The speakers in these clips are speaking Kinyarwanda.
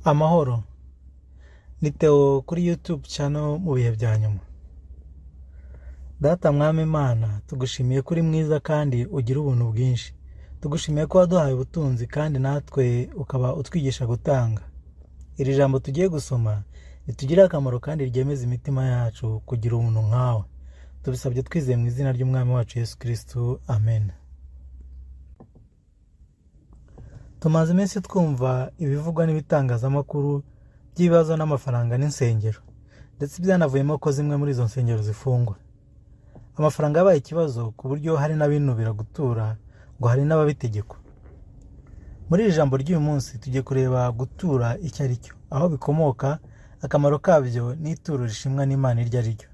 Amahoro, ni Theo kuri YouTube channel mu bihe bya nyuma. Data mwami Imana, tugushimiye kuri mwiza kandi ugira ubuntu bwinshi. Tugushimiye ko waduhaye ubutunzi kandi natwe ukaba utwigisha gutanga. Iri jambo tugiye gusoma ritugirira akamaro kandi ryemeza imitima yacu kugira ubuntu nkawe. Tubisabye twizeye mu izina ry'umwami wacu Yesu Kristo. Amen. Tumaze iminsi twumva ibivugwa n'ibitangazamakuru by'ibibazo n'amafaranga n'insengero, ndetse byanavuyemo ko zimwe muri izo nsengero zifungwa. Amafaranga yabaye ikibazo ku buryo hari n'abinubira gutura ngo hari n'ababitegekwa. Muri iri jambo ry'uyu munsi tugiye kureba gutura icyo ari cyo, aho bikomoka, akamaro kabyo n'ituro rishimwa n'Imana iryo ari ryo.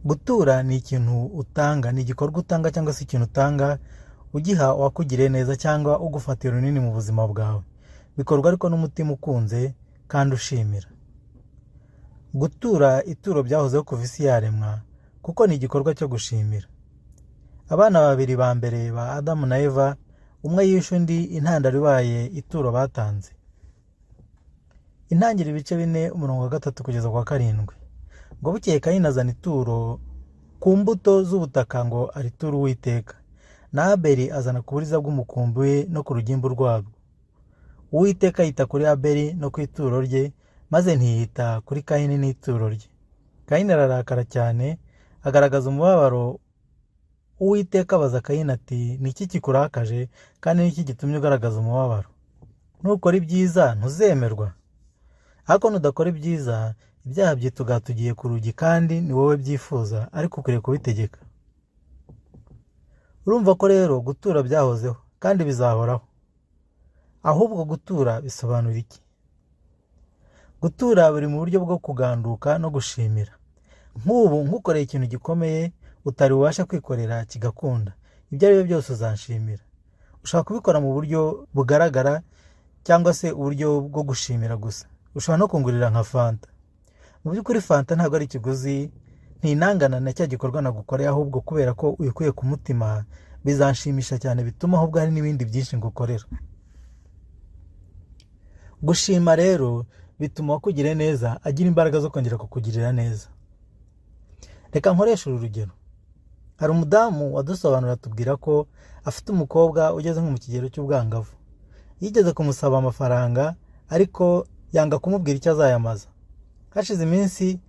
Gutura ni ikintu utanga, ni igikorwa utanga cyangwa se ikintu utanga ugiha uwakugiriye neza cyangwa ugufatira runini mu buzima bwawe. Bikorwa ariko n'umutima ukunze kandi ushimira. Gutura ituro byahozeho kuva isi yaremwa, kuko ni igikorwa cyo gushimira. Abana babiri ba mbere ba Adamu na Eva, umwe yishe undi, intandaro ibaye ituro batanze. Intangiriro ibice 4 umurongo wa 3 kugeza kwa 7. Ngo bukeye Kayini azana ituro ku mbuto z'ubutaka ngo ariture Uwiteka, na Abeli azana ku buriza bw'umukumbi we no ku rugimbu rwabwo. Uwiteka yita kuri Abeli no ku ituro rye, maze ntiyita kuri Kayini n'ituro rye. Kayini ararakara cyane, agaragaza umubabaro. Uwiteka abaza Kayini ati, ni iki kikurakaje kandi ni iki gitumye ugaragaza umubabaro? Nukora ibyiza ntuzemerwa, ariko nudakora ibyiza ibyaha byitugatugiye ku rugi, kandi ni wowe byifuza ariko ukwiriye kubitegeka. Urumva ko rero gutura byahozeho kandi bizahoraho. Ahubwo gutura bisobanura iki? Gutura buri mu buryo bwo kuganduka no gushimira. Nk'ubu nkukoreye ikintu gikomeye utari ubasha kwikorera kigakunda, ibyo ari byo byose uzanshimira. Ushobora kubikora mu buryo bugaragara cyangwa se uburyo bwo gushimira gusa. Ushobora no kungurira nka fanta. Mu by'ukuri fanta ntabwo ari ikiguzi, ntinangana na cya gikorwa nagukoreye, ahubwo kubera ko uyikuye ku mutima bizanshimisha cyane, bituma ahubwo hari n'ibindi byinshi ngukorera. Gushima rero bituma wakugire neza agira imbaraga zo kongera kukugirira neza. Reka nkoreshe uru rugero. Hari umudamu wadusobanura atubwira ko afite umukobwa ugeze nko mu kigero cy'ubwangavu. Yigeze kumusaba amafaranga ariko yanga kumubwira icyo azayamaza. Hashize iminsi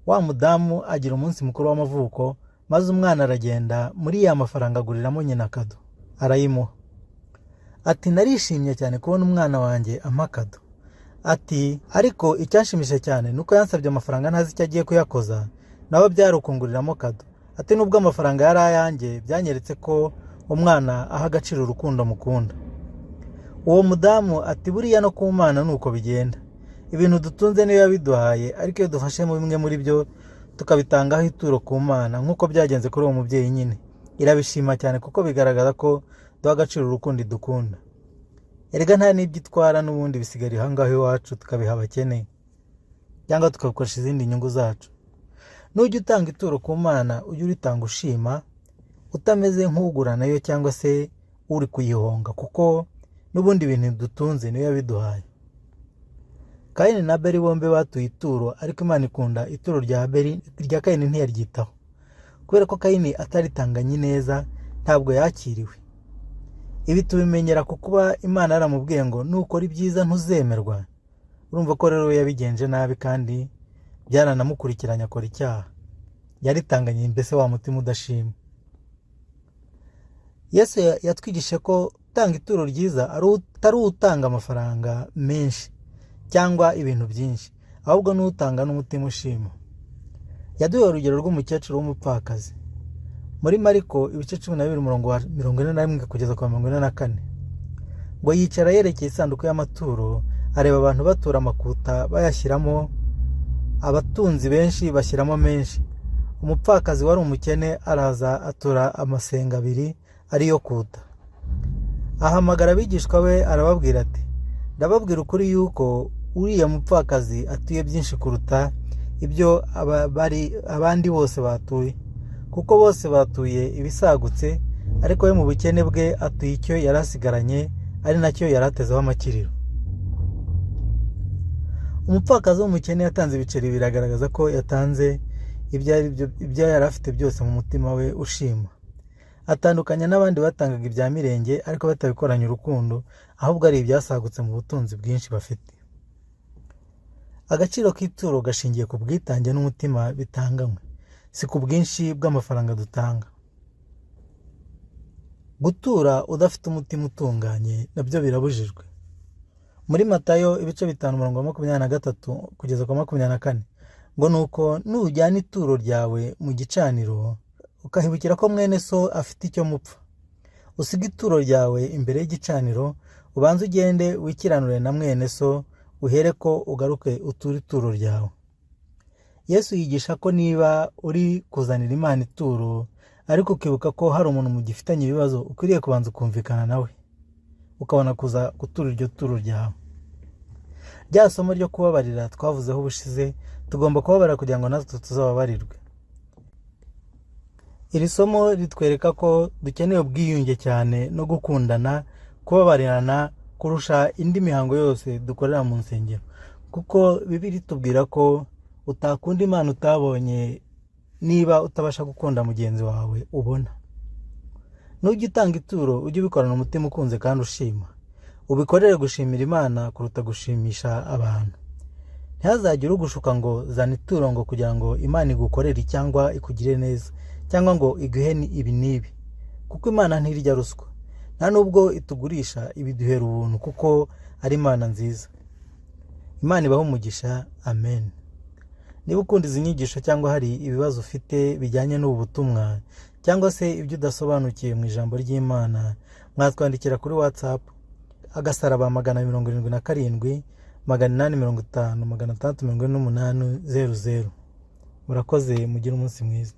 wa mudamu agira umunsi mukuru w'amavuko, maze umwana aragenda muri ya mafaranga aguriramo nyina kado, arayimuha. Ati, narishimye cyane kubona umwana wanjye ampa kado. Ati, ariko icyashimisha cyane nuko yansabye amafaranga ntazi icyo agiye kuyakoza, nawe byari ukunguriramo kado. Ati, nubwo amafaranga yari ayanjye, byanyeretse ko umwana aha agaciro urukundo mukunda. Uwo mudamu ati, buriya no ku Mana nuko bigenda. Ibintu dutunze niyo yabiduhaye, ariko iyo dufashe mu bimwe muri byo tukabitangaho ituro ku Mana, nk'uko byagenze kuri uwo mubyeyi nyine, irabishima cyane kuko bigaragaza ko duha agaciro urukundo idukunda. Erega nta n'ibyo itwara, n'ubundi bisigara ahangaho iwacu tukabiha abakene cyangwa tukabikoresha izindi nyungu zacu. Nujya utanga ituro ku Mana, ujye uritanga ushima, utameze nk'ugura nayo cyangwa se uri kuyihonga, kuko n'ubundi ibintu dutunze niyo yabiduhaye. Kayini na Abeli bombi batuye ituro, ariko Imana ikunda ituro rya Abeli, irya Kayini ntiyaryitaho. Kubera ko Kayini ataritanganye neza, ntabwo yakiriwe. Ibi tubimenyera ku kuba Imana yaramubwiye ngo nukora ibyiza ntuzemerwa. Urumva ko rero yabigenje nabi kandi byaranamukurikiranye akora icyaha. Yaritanganye, mbese wa mutima udashima. Yesu yatwigishe ko utanga ituro ryiza atari utanga amafaranga menshi cyangwa ibintu byinshi, ahubwo n'utanga n'umutima ushima. Yaduhaye urugero rw'umukecuru w'umupfakazi muri Mariko ibice 12 umurongo wa 41 kugeza kwa 44. Ngo yicara yerekeye isanduku y'amaturo, areba abantu batura amakuta bayashyiramo, abatunzi benshi bashyiramo menshi. Umupfakazi wari umukene araza atura amasenga 2 ariyo kuta. Ahamagara abigishwa be arababwira ati, ndababwira ukuri yuko uriya mupfakazi atuye byinshi kuruta ibyo abandi bose batuye, kuko bose batuye ibisagutse, ariko we mu bukene bwe atuye icyo yarasigaranye, ari nacyo yari atezeho amakiriro. Umupfakazi w'umukene yatanze ibiceri, biragaragaza ko yatanze ibyo yari afite byose mu mutima we ushima. Atandukanya n'abandi batangaga ibya mirenge ariko batabikoranye urukundo, ahubwo ari ibyasagutse mu butunzi bwinshi bafite. Agaciro k'ituro gashingiye ku bwitange n'umutima bitanganywe, si ku bwinshi bw'amafaranga dutanga. Gutura udafite umutima utunganye nabyo birabujijwe. Muri Matayo ibice 5:23 kugeza 24 ngo nuko nujyana ituro ryawe mu gicaniro ukahibukira ko mwene so afite icyo mupfa, usiga ituro ryawe imbere y'igicaniro, ubanze ugende wikiranure na mwene so, uhere ko ugaruke uture ituro ryawe. Yesu yigisha ko niba uri kuzanira Imana ituro ariko ukibuka ko hari umuntu mugifitanye ibibazo, ukwiriye kubanza kumvikana nawe ukabona kuza gutura iryo turo ryawe. Rya somo ryo kubabarira twavuzeho ubushize, tugomba kubabarira kugira ngo natwe tuzababarirwe. Iri somo ritwereka ko dukeneye ubwiyunge cyane no gukundana, kubabarirana kurusha indi mihango yose dukorera mu nsengero, kuko Bibiliya itubwira ko utakunda Imana utabonye niba utabasha gukunda mugenzi wawe ubona. Nujya utanga ituro ujye ubikorana umutima ukunze kandi ushima, ubikorere gushimira Imana kuruta gushimisha abantu. Ntihazagire ugushuka ngo zana ituro ngo kugira ngo Imana igukorere cyangwa ikugire neza, cyangwa ngo iguhe ibi n'ibi, kuko Imana ntirya ruswa, nta nubwo itugurisha ibiduhera ubuntu, kuko ari Imana nziza. Imana ibahe umugisha. Amen. Niba ukunda izi nyigisho cyangwa hari ibibazo ufite bijyanye n'ubu butumwa cyangwa se ibyo udasobanukiye mu ijambo ry'Imana, mwatwandikira kuri WhatsApp agasaraba 277 850 648 00. Murakoze, mugire umunsi mwiza.